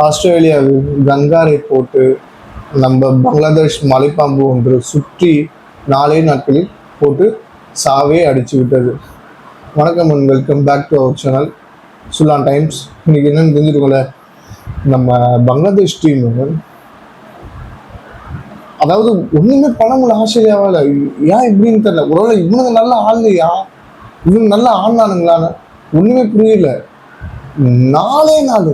Australia கங்காரை போட்டு நம்ம பங்களாதேஷ் மலைப்பாம்பு ஒன்று சுற்றி 4 நாட்களில் போட்டு சாவே அடிச்சு விட்டது. வணக்கம் and welcome back to our channel சுலான் டைம்ஸ். இன்னைக்கு என்னன்னு தெரிஞ்சுக்கோங்கள, நம்ம பங்களாதேஷ் டீம் அதாவது ஒண்ணுமே பண்ண முடியல ஆஸ்திரேலியாவால். ஏன் இப்படின்னு தெரியல. ஒருவேளை இவனுங்க நல்லா ஆடலையா, இவங்க நல்லா ஆடினானுங்களான்னு ஒண்ணுமே புரியல. 4 நாள்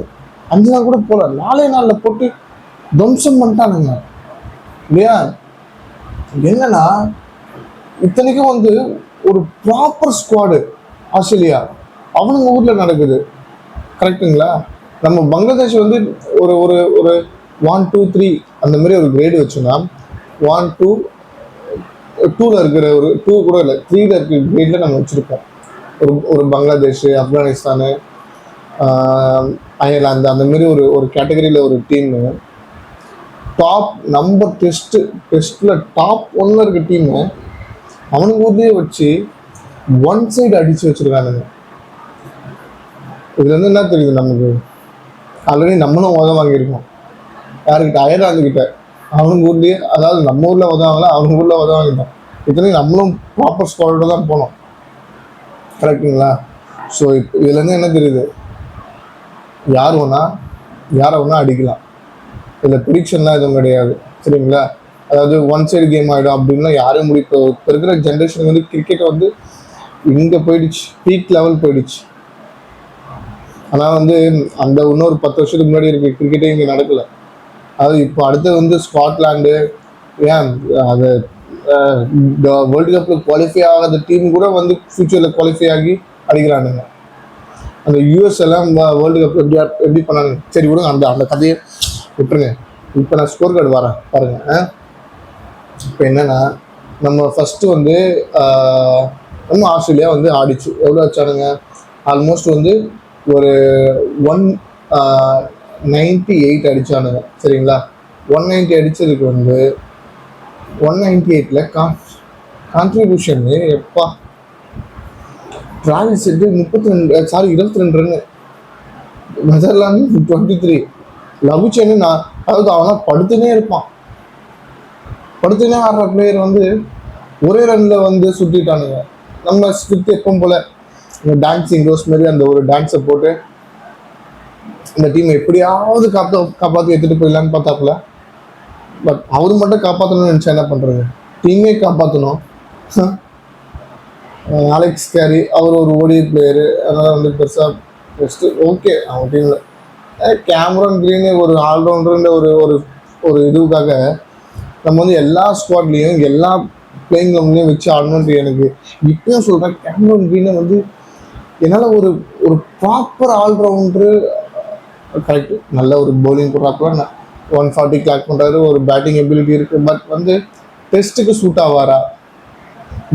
5 நாள் கூட போல, 4 நாள்ல போட்டு துவம்சம் பண்ணிட்டானுங்க இல்லையா. என்னன்னா இத்தனைக்கும் ஒரு ப்ராப்பர் ஸ்குவாடு ஆஸ்திரேலியா அவனுங்க ஊர்ல நடக்குது, கரெக்டுங்களா. நம்ம பங்களாதேஷ் ஒரு ஒரு ஒரு 1 2 3 அந்த மாதிரி ஒரு கிரேடு வச்சோம்னா 1 2 2ல இருக்கிற ஒரு 2 கூட இல்லை 3ல இருக்கிற கிரேட்ல நம்ம வச்சிருக்கோம். ஒரு பங்களாதேஷ், ஆப்கானிஸ்தானு, அயர்லாந்து அந்த மாதிரி ஒரு கேட்டகரியில் ஒரு டீம் டாப் நம்பர் டெஸ்ட்ல டாப் 1ல இருக்க டீமு அவனுக்கு ஊர்லேயே வச்சு ஒன் சைடு அடிச்சு வச்சிருக்கானுங்க. இதுல என்ன தெரியுது நமக்கு, ஆல்ரெடி நம்மளும் உதவ வாங்கியிருக்கோம். யாருக்கிட்ட? அயர்லாந்து கிட்ட. அவனுக்கு ஊர்லேயே, அதாவது நம்ம ஊர்ல உதவாங்களா, அவங்க ஊர்ல உதவாங்கிட்டோம். இத்தனையும் நம்மளும் ப்ராப்பர் ஸ்குவாடோட தான் போனோம், கரெக்டுங்களா. ஸோ இதுல இருந்து என்ன தெரியுது, யாரை வேணா அடிக்கலாம். இதில் ப்ரிடிக்ஷன்லாம் எதுவும் கிடையாது, சரிங்களா. அதாவது ஒன் சைடு கேம் ஆகிடும் அப்படின்லாம் யாரும் இப்போ இருக்கிற ஜென்ரேஷனுக்கு கிரிக்கெட் இங்கே போயிடுச்சு, பீக் லெவல் போயிடுச்சு. ஆனால் அந்த இன்னொரு 10 வருஷத்துக்கு முன்னாடி இருக்க கிரிக்கெட்டே இங்கே நடக்கலை. அது இப்போ அடுத்து ஸ்காட்லாண்டு, ஏன் அது வேர்ல்டு கப்பில் குவாலிஃபை ஆகாத டீம் கூட ஃபியூச்சரில் குவாலிஃபை ஆகி அடிக்கிறானுங்க. அந்த யூஎஸ் எல்லாம் வேர்ல்டு கப் எப்படி பண்ணாங்க, சரி விடுங்க, அந்த கதையை விட்டுருங்க. இப்போ நான் ஸ்கோர் கார்டு வரேன் பாருங்க. இப்போ என்னன்னா, நம்ம ஃபர்ஸ்ட் நம்ம ஆஸ்திரேலியா ஆடிச்சு. எவ்வளோ வச்சானுங்க, ஆல்மோஸ்ட் ஒரு 198 அடிச்சானுங்க, சரிங்களா. 190 அடிச்சதுக்கு 198ல கான்ட்ரிபியூஷன் எப்பா டிராவல்ஸ் 22 ரன்னு, நெதர்லாந்து 23. லபுச்சேன்னு அதாவது அவனா படுத்துனே இருப்பான், படுத்துனே ஆடுற பிளேயர் ஒரே ரன்ல சுட்டிட்டானுங்க. நம்ம ஸ்கிரிப்ட் எப்பவும் போல டான்சிங் ரோஸ் மாதிரி அந்த ஒரு டான்ஸை போட்டு இந்த டீம் எப்படியாவது காப்பாற்றி எடுத்துட்டு போயிடலான்னு பார்த்தாப்புல. பட் அவரு மட்டும் காப்பாற்றணும்னு நினச்சா என்ன பண்ணுறது, டீமே காப்பாற்றணும். அலெக்ஸ் கேரி அவர் ஒரு ஓடி பிளேயரு, அதனால் பெருசாக பெஸ்ட்டு ஓகே அவங்க டீமில். கேமரன் கிரீனு ஒரு ஆல்ரவுண்டர்ன்ற ஒரு இதுக்காக நம்ம எல்லா ஸ்குவாட்லேயும் எல்லா பிளேயிங் லெவல்லையும் வச்சு ஆடணுன்ட்டு எனக்கு இப்பயும் சொல்கிறேன். கேமரன் கிரீனை என்னால் ஒரு ப்ராப்பர் ஆல்ரவுண்டரு, கரெக்டு, நல்ல ஒரு பவுலிங் போடுறாப்புல 140 கிளாக் பண்ணுறாரு, ஒரு பேட்டிங் எபிலிட்டி இருக்குது. பட் டெஸ்ட்டுக்கு சூட் ஆவாரா,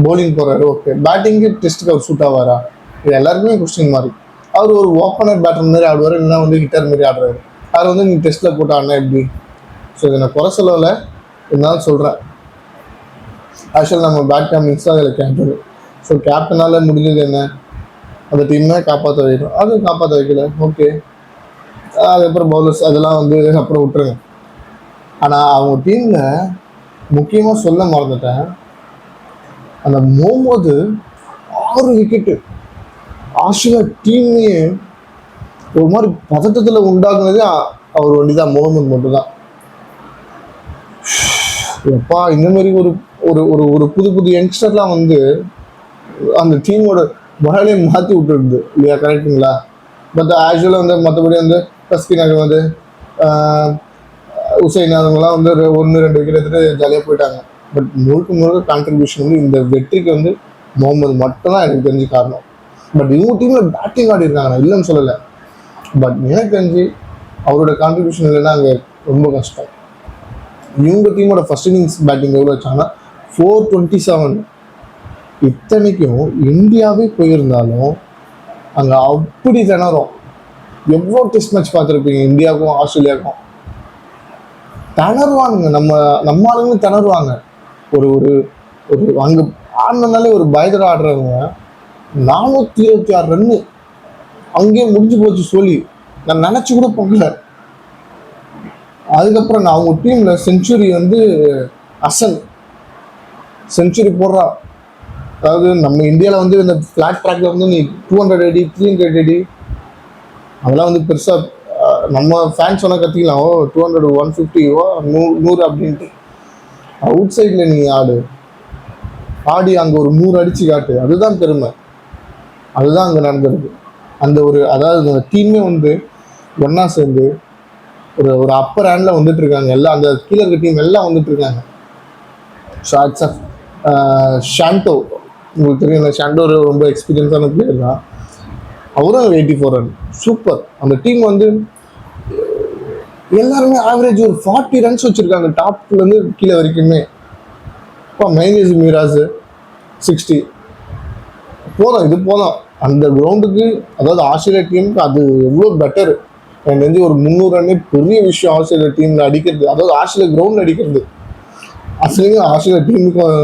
பவுலிங் போடுறாரு ஓகே, பேட்டிங்கு டெஸ்ட்டுக்கு அவர் சூட் ஆவாரா, இது எல்லாருக்குமே கொஸ்டின் மாதிரி. அவர் ஒரு ஓப்பனர் பேட்டர் மாதிரி ஆடுவார், இல்லைன்னா ஹிட்டர் மாதிரி ஆடுறாரு. அவர் நீ டெஸ்ட்டில் போட்டு ஆடினா எப்படி? ஸோ இதை நான் குறை சொல்லலை, இருந்தாலும் சொல்கிறேன். ஆக்சுவல் நம்ம பேட் கமிங்ஸ் தான் அதில் கேப்டன். ஸோ கேப்டனால் முடிஞ்சது என்ன, அந்த டீமே காப்பாற்ற வைக்கணும். அது காப்பாற்ற வைக்கல, ஓகே. அதுக்கப்புறம் பவுலர்ஸ் அதெல்லாம் அப்புறம் விட்டுருங்க. ஆனால் அவங்க டீமில் முக்கியமாக சொல்ல மறந்துட்டேன், அந்த முகமது 6 விக்கெட்டு ஆஸ்திரேலியா டீம்லேயே ஒரு மாதிரி பதட்டத்தில் உண்டாக்குனதே அவர் தான், முகமது மட்டும் தான். எப்பா இந்த மாதிரி ஒரு புது புது யங்ஸ்டர்லாம் அந்த டீமோட மொழலையே மாற்றி விட்டுருது இல்லையா, கரெக்டுங்களா. பட் ஆக்சுவலாக மற்றபடி தஸ்கின் அகமது, உசைன் அவங்கெல்லாம் 1-2 விக்கெட் எடுத்துட்டு ஜாலியாக போயிட்டாங்க. பட் முழுக்க கான்ட்ரிபியூஷன் இந்த வெற்றிக்கு முகமது மட்டும்தான் எனக்கு தெரிஞ்சு காரணம். பட் இவங்க டீமில் பேட்டிங் ஆடி இருக்காங்க, நான் இல்லைன்னு சொல்லலை. பட் எனக்கு தெரிஞ்சு அவரோட கான்ட்ரிபியூஷன் இல்லைன்னா அங்கே ரொம்ப கஷ்டம். இவங்க டீமோட ஃபர்ஸ்ட் இன்னிங்ஸ் பேட்டிங் எவ்வளோ வச்சாங்கன்னா 427. இத்தனைக்கும் இந்தியாவே போயிருந்தாலும் அங்கே அப்படி திணறும். எவ்வளோ டெஸ்ட் மேட்ச் பார்த்துருப்பீங்க இந்தியாவுக்கும் ஆஸ்திரேலியாவுக்கும், திணறுவானுங்க. நம்ம ஆளுங்களும் திணறுவாங்க. ஒரு ஒரு அங்கே ஆடினாலே ஒரு பயத்தில் ஆடுறவங்க 426 ரன்னு அங்கேயே முடிஞ்சு போச்சு சொல்லி நான் நினச்சி கூட பார்க்கல. அதுக்கப்புறம் நான் அவங்க டீமில் செஞ்சுரி வந்து அசன் செஞ்சுரி போடுறா. அதாவது நம்ம இந்தியாவில் வந்து இந்த ஃப்ளாட் ட்ராக்ல வந்து நீ 200 அடி 300 அடி அதெல்லாம் வந்து பெருசாக நம்ம ஃபேன்ஸ் சொன்னால் கற்றுக்கலாம். ஓ 200 150 ஓ 100 அப்படின்ட்டு. அவுட் சைடில் நீ ஆடி அங்கே ஒரு 100 அடிச்சு காட்டு. அதுதான் பெருமை. அதுதான் அங்கே நடந்திருக்கு. அந்த ஒரு அதாவது அந்த டீமே வந்து ஒன்றா சேர்ந்து ஒரு ஒரு அப்பர் ஹேண்டில் வந்துட்டு இருக்காங்க. எல்லாம் அந்த கீழே இருக்க டீம் எல்லாம் வந்துட்டு இருக்காங்க. ஸோ இட்ஸ் ஷாண்டோ, உங்களுக்கு தெரியும் ஷாண்டோ ரொம்ப எக்ஸ்பீரியன்ஸான பிளேயர் தான். அவரும் 84 ரன் சூப்பர். அந்த டீம் வந்து எல்லாருமே ஆவரேஜ் ஒரு 40 ரன்ஸ் வச்சுருக்காங்க டாப்லேருந்து கீழே வரைக்குமே. இப்போ மைனேஜ் மீராஸ் 60 போதும். இது போதும் அந்த கிரவுண்டுக்கு. அதாவது ஆஸ்திரேலியா டீமுக்கு அது எவ்வளோ பெட்டர். எனக்கு தெரிஞ்சு ஒரு 300 ரன்னே பெரிய விஷயம் ஆஸ்திரேலியா டீமில் அடிக்கிறது. அதாவது ஆஸ்திரேலியா கிரவுண்டில் அடிக்கிறது ஆஸ்திரேலியா டீமுக்கும்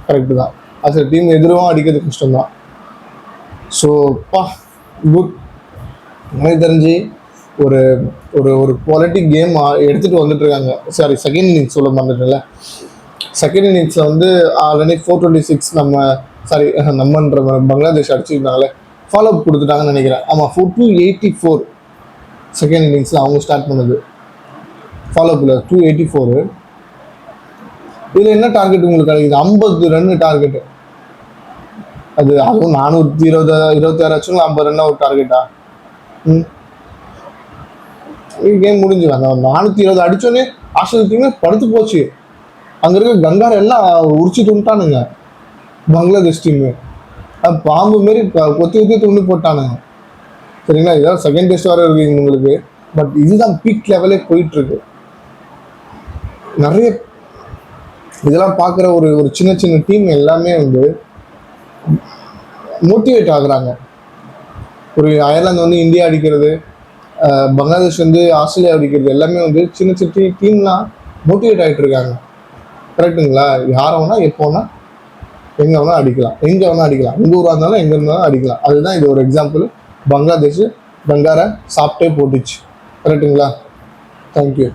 கரெக்டு தான். ஆஸ்திரேலியா டீம் எதிரும் அடிக்கிறது கஷ்டம்தான். So good. எனக்கு தெரிஞ்சு ஒரு ஒரு ஒரு குவாலிட்டி கேம் எடுத்துகிட்டு வந்துட்டு இருக்காங்க. சாரி, செகண்ட் இன்னிங்ஸ் சொல்ல மாட்டேன்ல. செகண்ட் இன்னிங்ஸில் வந்து ஆல்ரெடி 426 நம்மன்ற பங்களாதேஷ் அடிச்சிருந்தாங்களே, ஃபாலோ அப் கொடுத்துட்டாங்கன்னு நினைக்கிறேன். ஆமாம், 284 செகண்ட் இன்னிங்ஸில் அவங்க ஸ்டார்ட் பண்ணது. ஃபாலோ அப்பில் 284. இதில் என்ன டார்கெட் உங்களுக்கு கிடைக்குது? 50 ரன்னு டார்கெட்டு. அதுவும் 426 50 ரன்னா ஒரு டார்கெட்டா? கேம் முடிஞ்சு அந்த 420 அடிச்சோடனே ஆஸ்திரேலியா டீமே படுத்து போச்சு. அங்கே இருக்க கங்கார எல்லாம் உரிச்சு துண்டானுங்க பங்களாதேஷ் டீமு. பாம்பு மாரி கொத்தி துண்டு போட்டானுங்க. சரிங்களா? இதான் செகண்ட் டெஸ்ட் வர இருக்குங்க உங்களுக்கு. பட் இதுதான் பீக் லெவலே போயிட்டு இருக்கு. நிறைய இதெல்லாம் பார்க்குற ஒரு ஒரு சின்ன சின்ன டீம் எல்லாமே வந்து மோட்டிவேட் ஆகுறாங்க. ஒரு அயர்லாந்து வந்து இந்தியா அடிக்கிறது, பங்களாதேஷ் வந்து ஆஸ்திரேலியா அடிக்கிறது, எல்லாமே வந்து சின்ன சின்ன டீம்லாம் மோட்டிவேட் ஆகிட்டு இருக்காங்க. கரெக்டுங்களா? யாரை வேணா எப்போ வேணா எங்கே வேணா அடிக்கலாம், எங்கே வேணா அடிக்கலாம், எங்கள் ஊராக இருந்தாலும் எங்கே இருந்தாலும் அடிக்கலாம். அதுதான் இது ஒரு எக்ஸாம்பிள். பங்களாதேஷ் கங்காரை சாப்பிட்டே போட்டுச்சு. கரெக்டுங்களா? தேங்க்யூ.